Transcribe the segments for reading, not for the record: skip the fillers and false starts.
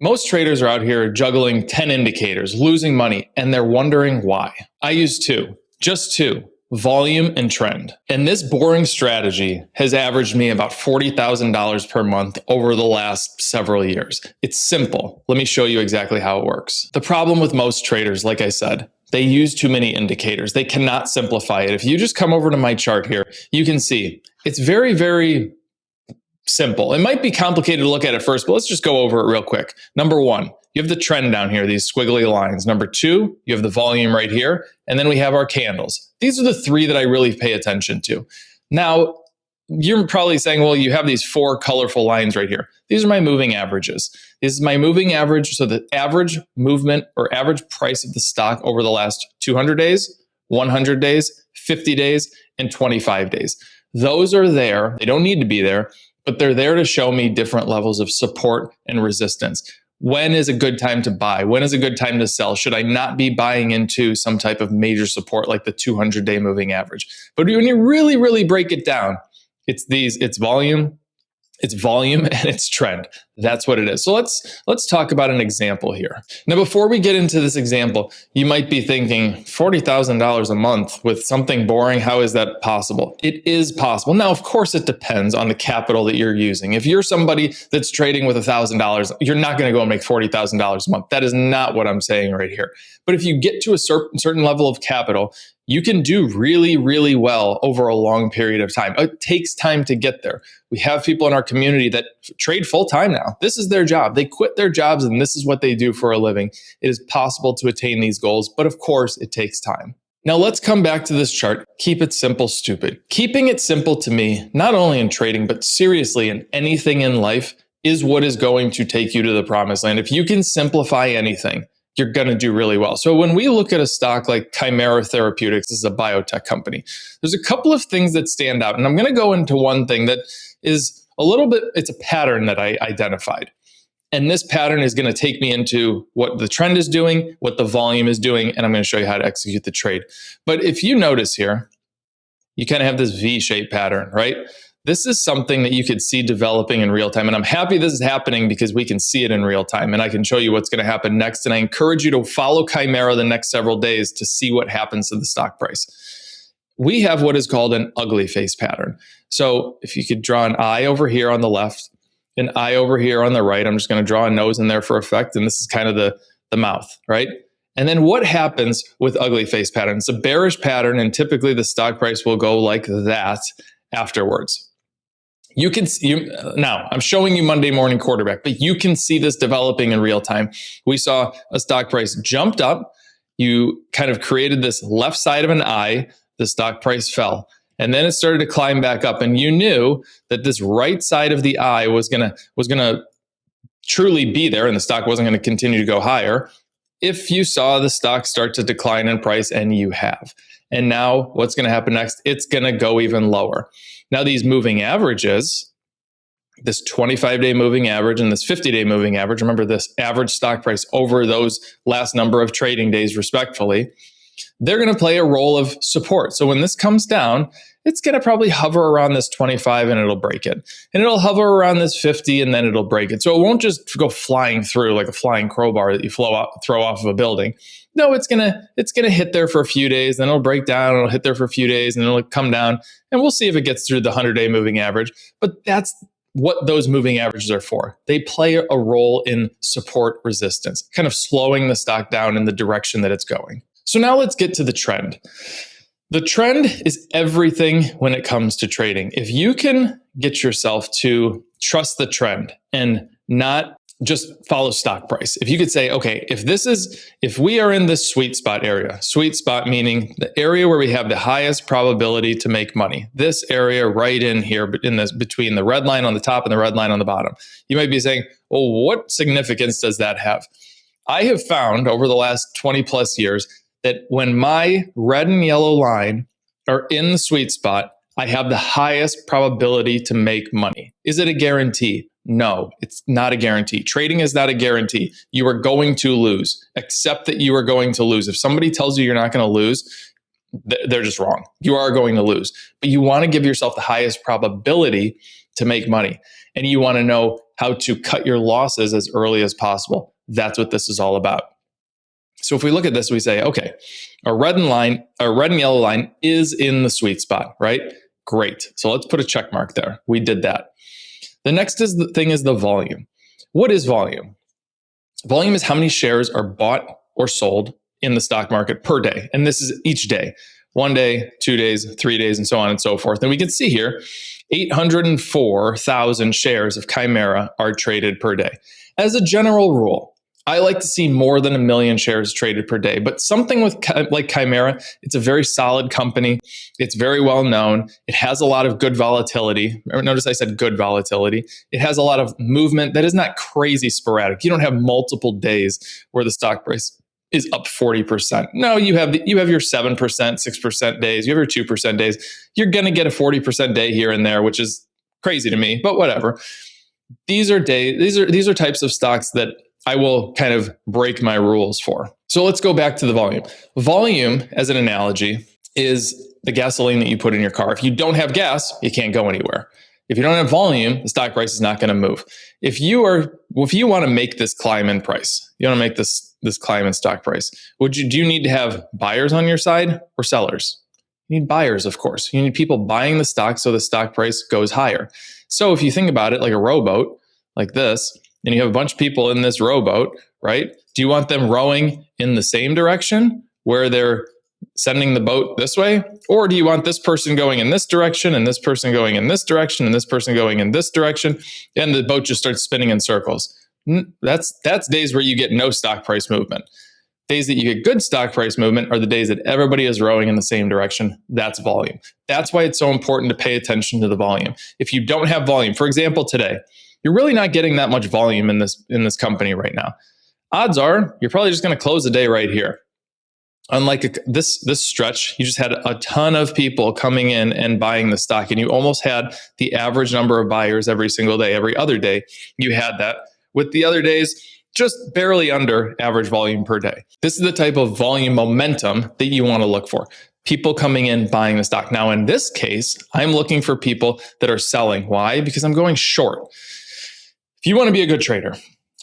Most traders are out here juggling 10 indicators, losing money, and they're wondering why. I use two, just two, volume and trend. And this boring strategy has averaged me about $40,000 per month over the last several years. It's simple. Let me show you exactly how it works. The problem with most traders, like I said, they use too many indicators. They cannot simplify it. If you just come over to my chart here, you can see it's very, very simple. It might be complicated to look at first, but let's just go over it real quick. Number one, you have the trend down here, these squiggly lines. Number two, you have the volume right here. And then we have our candles. These are the three that I really pay attention to. Now, you're probably saying, well, you have these four colorful lines right here. These are my moving averages. This is my moving average. So the average movement or average price of the stock over the last 200 days, 100 days, 50 days, and 25 days. Those are there. They don't need to be there, but they're there to show me different levels of support and resistance. When is a good time to buy? When is a good time to sell? Should I not be buying into some type of major support like the 200-day moving average? But when you really, really break it down, it's volume, and it's trend. That's what it is. So let's talk about an example here. Now, before we get into this example, you might be thinking $40,000 a month with something boring. How is that possible? It is possible. Now, of course, it depends on the capital that you're using. If you're somebody that's trading with $1,000, you're not going to go and make $40,000 a month. That is not what I'm saying right here. But if you get to a certain level of capital, you can do really, really well over a long period of time. It takes time to get there. We have people in our community that trade full time now. This is their job. They quit their jobs and this is what they do for a living. It is possible to attain these goals, but of course it takes time. Now let's come back to this chart. Keep it simple, stupid. Keeping it simple to me, not only in trading, but seriously in anything in life, is what is going to take you to the promised land. If you can simplify anything, you're going to do really well. So when we look at a stock like Chimera Therapeutics, this is a biotech company, there's a couple of things that stand out. And I'm going to go into one thing that is a little bit, it's a pattern that I identified. And this pattern is going to take me into what the trend is doing, what the volume is doing, and I'm going to show you how to execute the trade. But if you notice here, you kind of have this V-shaped pattern, right? This is something that you could see developing in real time. And I'm happy this is happening because we can see it in real time. And I can show you what's going to happen next. And I encourage you to follow Chimera the next several days to see what happens to the stock price. We have what is called an ugly face pattern. So if you could draw an eye over here on the left, an eye over here on the right, I'm just going to draw a nose in there for effect. And this is kind of the mouth, right? And then what happens with ugly face pattern? It's a bearish pattern, and typically the stock price will go like that afterwards. You can see, now I'm showing you Monday morning quarterback, but you can see this developing in real time. We saw a stock price jumped up. You kind of created this left side of an eye. The stock price fell. And then it started to climb back up. And you knew that this right side of the eye was gonna truly be there, and the stock wasn't going to continue to go higher if you saw the stock start to decline in price, and you have. And now what's going to happen next? It's going to go even lower. Now these moving averages, this 25-day moving average and this 50-day moving average, remember this average stock price over those last number of trading days respectively, they're going to play a role of support. So when this comes down, it's going to probably hover around this 25 and it'll break it. And it'll hover around this 50 and then it'll break it. So it won't just go flying through like a flying crowbar that you throw off of a building. No, it's gonna hit there for a few days, then it'll break down, it'll hit there for a few days, and then it'll come down, and we'll see if it gets through the 100-day moving average. But that's what those moving averages are for. They play a role in support resistance, kind of slowing the stock down in the direction that it's going. So now let's get to the trend. The trend is everything when it comes to trading. If you can get yourself to trust the trend and not just follow stock price. If you could say, okay, if we are in this sweet spot area, sweet spot meaning the area where we have the highest probability to make money, this area right in here, in this between the red line on the top and the red line on the bottom, you might be saying, well, what significance does that have? I have found over the last 20 plus years that when my red and yellow line are in the sweet spot, I have the highest probability to make money. Is it a guarantee? No, it's not a guarantee. Trading is not a guarantee. You are going to lose. Accept that you are going to lose. If somebody tells you you're not going to lose, they're just wrong. You are going to lose. But you want to give yourself the highest probability to make money. And you want to know how to cut your losses as early as possible. That's what this is all about. So if we look at this, we say, okay, our red and yellow line is in the sweet spot, right? Great. So let's put a check mark there. We did that. The next thing is the volume. What is volume? Volume is how many shares are bought or sold in the stock market per day. And this is each day. 1 day, 2 days, 3 days, and so on and so forth. And we can see here, 804,000 shares of Chimera are traded per day. As a general rule, I like to see more than 1 million shares traded per day. But something with like Chimera, it's a very solid company. It's very well known. It has a lot of good volatility. Notice I said good volatility. It has a lot of movement that is not crazy sporadic. You don't have multiple days where the stock price is up 40%. No, you have your 7%, 6% days. You have your 2% days. You're going to get a 40% day here and there, which is crazy to me, but whatever. These are types of stocks that I will kind of break my rules for. So let's go back to the volume. Volume, as an analogy, is the gasoline that you put in your car. If you don't have gas, you can't go anywhere. If you don't have volume, the stock price is not going to move. If you want to make this climb in price, you want to make this climb in stock price, do you need to have buyers on your side or sellers? You need buyers, of course. You need people buying the stock so the stock price goes higher. So if you think about it like a rowboat, like this, and you have a bunch of people in this rowboat, right? Do you want them rowing in the same direction where they're sending the boat this way? Or do you want this person going in this direction and this person going in this direction and this person going in this direction? And the boat just starts spinning in circles. That's days where you get no stock price movement. Days that you get good stock price movement are the days that everybody is rowing in the same direction. That's volume. That's why it's so important to pay attention to the volume. If you don't have volume, for example, today, you're really not getting that much volume in this company right now. Odds are you're probably just going to close the day right here. Unlike this stretch, you just had a ton of people coming in and buying the stock, and you almost had the average number of buyers every single day. Every other day, you had that. With the other days, just barely under average volume per day. This is the type of volume momentum that you want to look for. People coming in, buying the stock. Now, in this case, I'm looking for people that are selling. Why? Because I'm going short. If you want to be a good trader,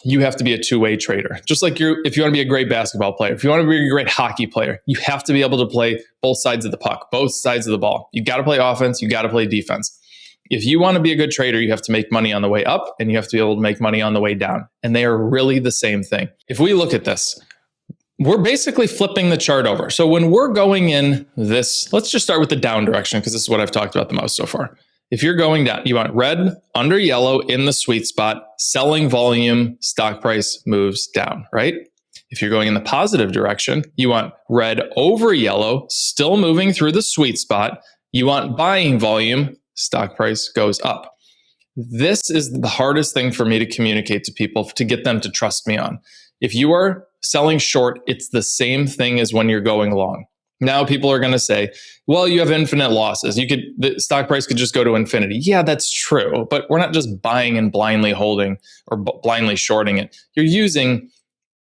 you have to be a two-way trader. Just like if you want to be a great basketball player, if you want to be a great hockey player, you have to be able to play both sides of the puck, both sides of the ball. You got to play offense, you got to play defense. If you want to be a good trader, you have to make money on the way up and you have to be able to make money on the way down. And they are really the same thing. If we look at this, we're basically flipping the chart over. So when we're going in this, let's just start with the down direction because this is what I've talked about the most so far. If you're going down, you want red under yellow in the sweet spot, selling volume, stock price moves down, right? If you're going in the positive direction, you want red over yellow, still moving through the sweet spot. You want buying volume, stock price goes up. This is the hardest thing for me to communicate to people to get them to trust me on. If you are selling short, it's the same thing as when you're going long. Now people are going to say, well, you have infinite losses. The stock price could just go to infinity. Yeah, that's true. But we're not just buying and blindly holding or blindly shorting it. You're using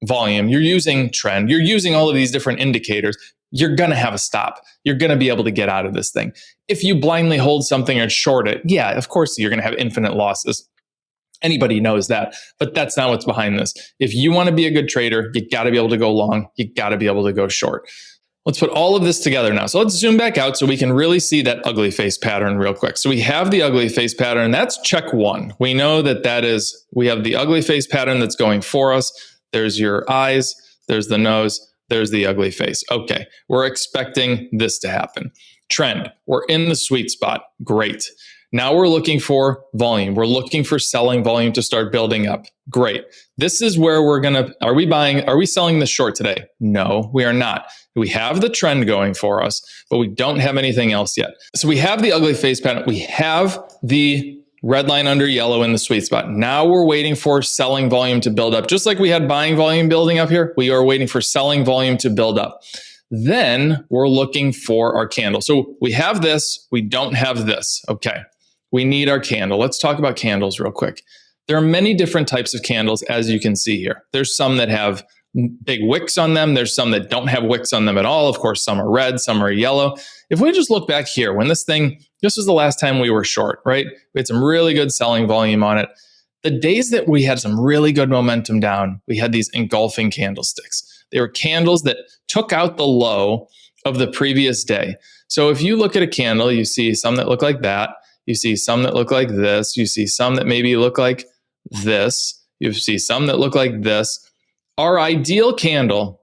volume. You're using trend. You're using all of these different indicators. You're going to have a stop. You're going to be able to get out of this thing. If you blindly hold something and short it, yeah, of course you're going to have infinite losses. Anybody knows that, but that's not what's behind this. If you want to be a good trader, you got to be able to go long. You got to be able to go short. Let's put all of this together now. So let's zoom back out so we can really see that ugly face pattern real quick. So we have the ugly face pattern. That's check one. We know we have the ugly face pattern that's going for us. There's your eyes, there's the nose, there's the ugly face. Okay, we're expecting this to happen. Trend, we're in the sweet spot. Great. Now we're looking for volume. We're looking for selling volume to start building up. Great. This is where are we selling the short today? No, we are not. We have the trend going for us, but we don't have anything else yet. So we have the ugly face pattern. We have the red line under yellow in the sweet spot. Now we're waiting for selling volume to build up. Just like we had buying volume building up here, we are waiting for selling volume to build up. Then we're looking for our candle. So we have this, we don't have this. Okay. We need our candle. Let's talk about candles real quick. There are many different types of candles, as you can see here. There's some that have big wicks on them. There's some that don't have wicks on them at all. Of course, some are red, some are yellow. If we just look back here, this was the last time we were short, right? We had some really good selling volume on it. The days that we had some really good momentum down, we had these engulfing candlesticks. They were candles that took out the low of the previous day. So if you look at a candle, you see some that look like that. You see some that look like this. You see some that maybe look like this. You see some that look like this. Our ideal candle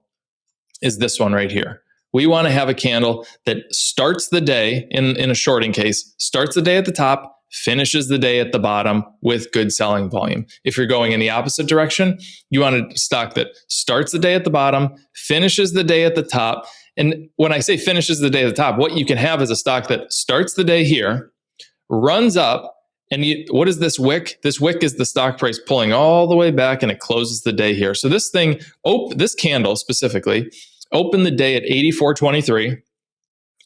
is this one right here. We want to have a candle that starts the day, in a shorting case, starts the day at the top, finishes the day at the bottom with good selling volume. If you're going in the opposite direction, you want a stock that starts the day at the bottom, finishes the day at the top. And when I say finishes the day at the top, what you can have is a stock that starts the day here, runs up, and what is this wick? This wick is the stock price pulling all the way back, and it closes the day here. So this thing, this candle specifically, opened the day at 84.23,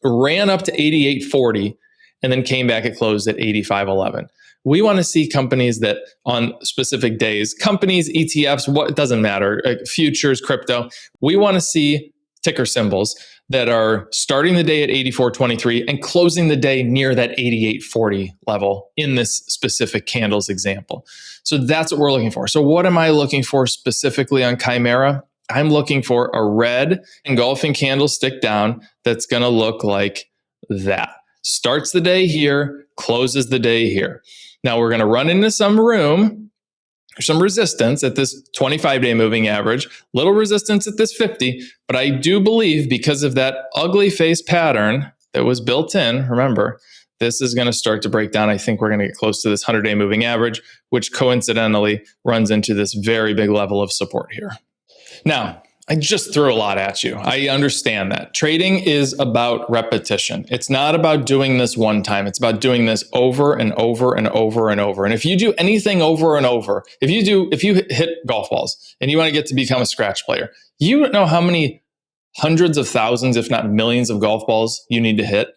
ran up to 88.40, and then came back and closed at 85.11. We want to see companies that on specific days, companies, ETFs, it doesn't matter, futures, crypto, we want to see ticker symbols that are starting the day at 84.23 and closing the day near that 88.40 level in this specific candles example. So that's what we're looking for. So what am I looking for specifically on Chimera? I'm looking for a red engulfing candlestick down that's going to look like that. Starts the day here, closes the day here. Now we're going to run into some room, some resistance at this 25-day moving average, little resistance at this 50, but I do believe because of that ugly face pattern that was built in, remember, this is going to start to break down. I think we're going to get close to this 100-day moving average, which coincidentally runs into this very big level of support here. Now, I just threw a lot at you. I understand that. Trading is about repetition. It's not about doing this one time. It's about doing this over and over and over and over. And if you do anything over and over, if you hit golf balls and you want to get to become a scratch player, you know how many hundreds of thousands, if not millions of golf balls you need to hit.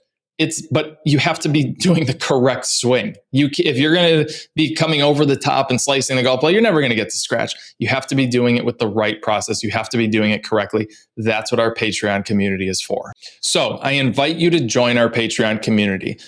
But you have to be doing the correct swing. If you're going to be coming over the top and slicing the golf ball, you're never going to get to scratch. You have to be doing it with the right process. You have to be doing it correctly. That's what our Patreon community is for. So I invite you to join our Patreon community.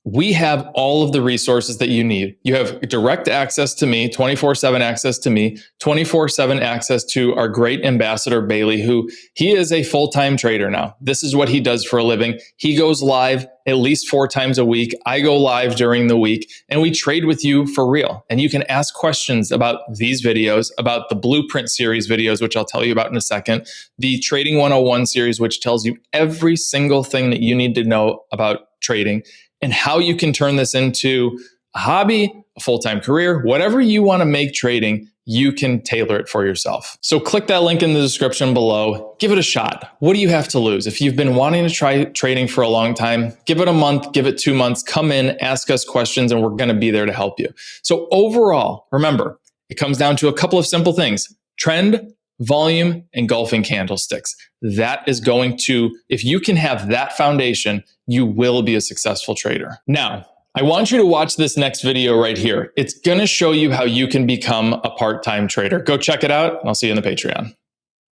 We have all of the resources that you need. You have direct access to me, 24/7 access to me, 24/7 access to our great ambassador, Bailey, who he is a full-time trader now. This is what he does for a living. He goes live at least 4 times a week. I go live during the week, and we trade with you for real. And you can ask questions about these videos, about the Blueprint series videos, which I'll tell you about in a second, the Trading 101 series, which tells you every single thing that you need to know about trading, and how you can turn this into a hobby, a full-time career, whatever you want to make trading, you can tailor it for yourself. So click that link in the description below. Give it a shot. What do you have to lose? If you've been wanting to try trading for a long time, give it a month, give it 2 months, come in, ask us questions, and we're going to be there to help you. So overall, remember, it comes down to a couple of simple things: trend, volume, engulfing candlesticks. That is going to, if you can have that foundation, you will be a successful trader. Now, I want you to watch this next video right here. It's going to show you how you can become a part-time trader. Go check it out, and I'll see you in the Patreon.